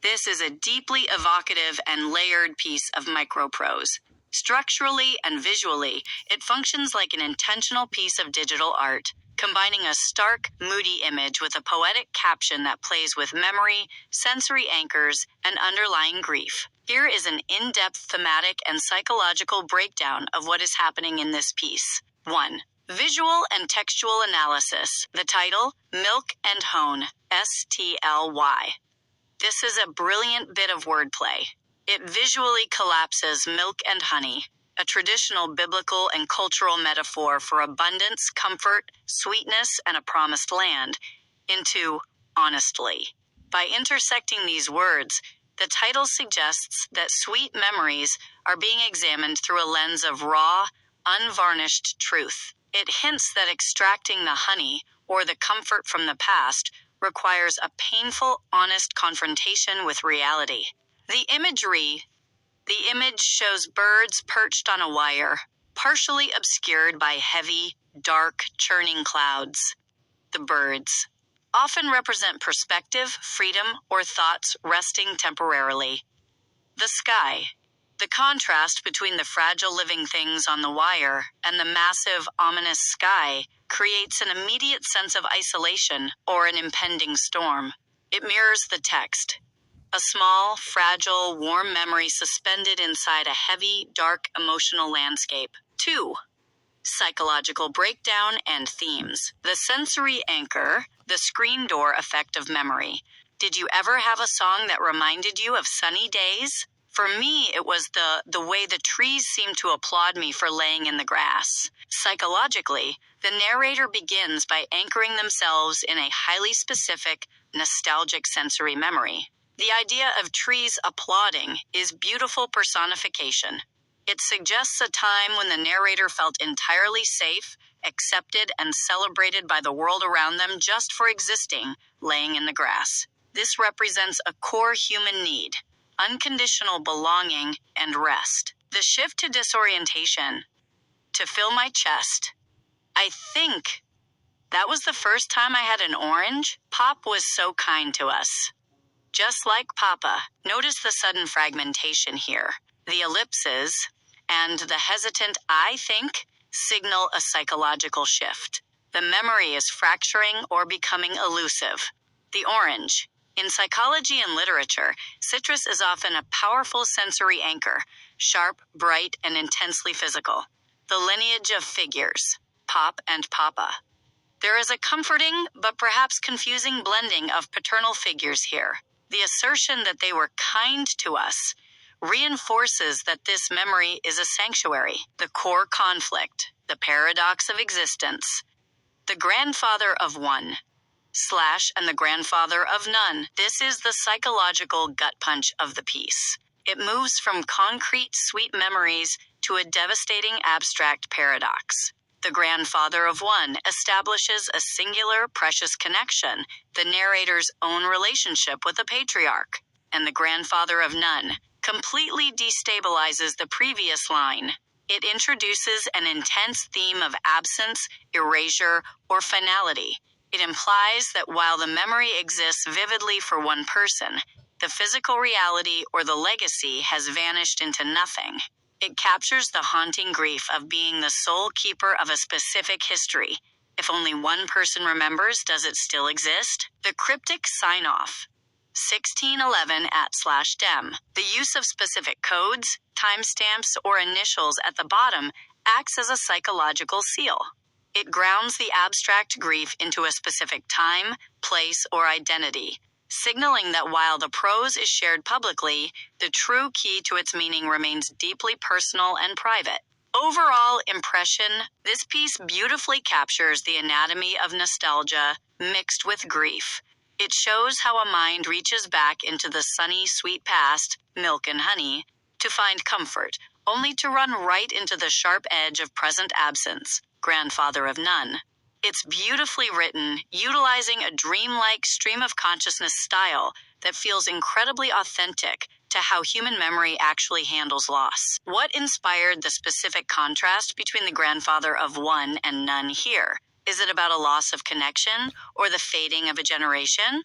This is a deeply evocative and layered piece of microprose. Structurally and visually, it functions like an intentional piece of digital art, combining a stark, moody image with a poetic caption that plays with memory, sensory anchors, and underlying grief. Here is an in-depth thematic and psychological breakdown of what is happening in this piece. 1. Visual and textual analysis. The title, Milk and Hone, STLY. This is a brilliant bit of wordplay. It visually collapses milk and honey, a traditional biblical and cultural metaphor for abundance, comfort, sweetness, and a promised land, into honestly. By intersecting these words, the title suggests that sweet memories are being examined through a lens of raw, unvarnished truth. It hints that extracting the honey, or the comfort from the past, requires a painful, honest confrontation with reality. The image shows birds perched on a wire, partially obscured by heavy, dark, churning clouds. The birds often represent perspective, freedom, or thoughts resting temporarily. The sky. The contrast between the fragile living things on the wire and the massive, ominous sky creates an immediate sense of isolation or an impending storm. It mirrors the text. A small, fragile, warm memory suspended inside a heavy, dark, emotional landscape. 2. Psychological breakdown and themes. The sensory anchor, the screen door effect of memory. Did you ever have a song that reminded you of sunny days? For me, it was the way the trees seemed to applaud me for laying in the grass. Psychologically, the narrator begins by anchoring themselves in a highly specific, nostalgic sensory memory. The idea of trees applauding is beautiful personification. It suggests a time when the narrator felt entirely safe, accepted, and celebrated by the world around them just for existing, laying in the grass. This represents a core human need: unconditional belonging and rest. The shift to disorientation. To fill my chest. I think that was the first time I had an orange. Pop was so kind to us. Just like Papa. Notice the sudden fragmentation here. The ellipses and the hesitant "I think" signal a psychological shift. The memory is fracturing or becoming elusive. The orange. In psychology and literature, citrus is often a powerful sensory anchor, sharp, bright, and intensely physical. The lineage of figures, Pop and Papa. There is a comforting, but perhaps confusing blending of paternal figures here. The assertion that they were kind to us reinforces that this memory is a sanctuary. The core conflict, the paradox of existence. The grandfather of one / and the grandfather of none. This is the psychological gut punch of the piece. It moves from concrete, sweet memories to a devastating abstract paradox. The grandfather of one establishes a singular, precious connection, the narrator's own relationship with the patriarch, and the grandfather of none completely destabilizes the previous line. It introduces an intense theme of absence, erasure, or finality. It implies that while the memory exists vividly for one person, the physical reality or the legacy has vanished into nothing. It captures the haunting grief of being the sole keeper of a specific history. If only one person remembers, does it still exist? The cryptic sign-off. 1611 @/dem. The use of specific codes, timestamps, or initials at the bottom acts as a psychological seal. It grounds the abstract grief into a specific time, place, or identity, signaling that while the prose is shared publicly, the true key to its meaning remains deeply personal and private. Overall impression, this piece beautifully captures the anatomy of nostalgia mixed with grief. It shows how a mind reaches back into the sunny, sweet past, milk and honey, to find comfort, only to run right into the sharp edge of present absence, grandfather of none. It's beautifully written, utilizing a dreamlike stream of consciousness style that feels incredibly authentic to how human memory actually handles loss. What inspired the specific contrast between the grandfather of one and none here? Is it about a loss of connection or the fading of a generation?